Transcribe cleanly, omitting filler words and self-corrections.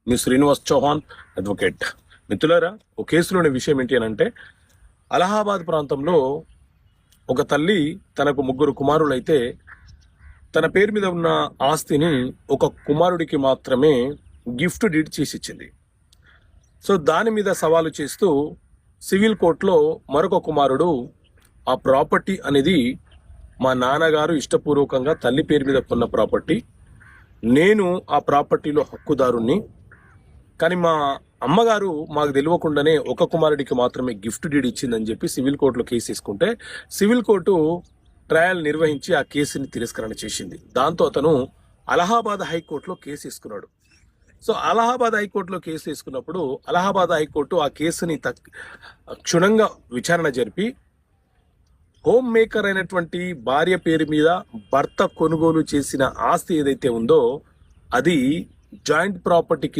మీ Srinivas Chauhan advocate. మిత్రులారా, ఒక కేసులోని విషయం ఏంటి అని అంటే, అలహాబాద్ ప్రాంతంలో ఒక తల్లి తనకు 3 కుమారులైతే తన పేరు మీద ఉన్న ఆస్తిని ఒక కుమారుడికి మాత్రమే గిఫ్ట్ డీడ్ చేసి ఇచ్చింది. సో దాని మీద సవాలు చేస్తూ సివిల్ కోర్టులో మరొక కుమారుడు ఆ ప్రాపర్టీ అనేది మా నాన్నగారు ఇష్టపూర్వకంగా తల్లి పేరు మీద కొన్న ప్రాపర్టీ, నేను ఆ ప్రాపర్టీలో హక్కుదారుణ్ణి, కానీ మా అమ్మగారు మాకు తెలియకుండానే ఒక కుమారుడికి మాత్రమే గిఫ్ట్ డీడ్ ఇచ్చిందని చెప్పి సివిల్ కోర్టులో కేసు తీసుకుంటే సివిల్ కోర్టు ట్రయల్ నిర్వహించి ఆ కేసుని తిరస్కరణ చేసింది. దాంతో అతను అలహాబాద్ హైకోర్టులో కేసు తీసుకున్నాడు. సో అలహాబాద్ హైకోర్టులో కేసు తీసుకున్నప్పుడు అలహాబాద్ హైకోర్టు ఆ కేసుని క్షుణ్ణంగా విచారణ జరిపి హోమ్ మేకర్ అయినటువంటి భార్య పేరు మీద భర్త కొనుగోలు చేసిన ఆస్తి ఏదైతే ఉందో అది జాయింట్ ప్రాపర్టీకి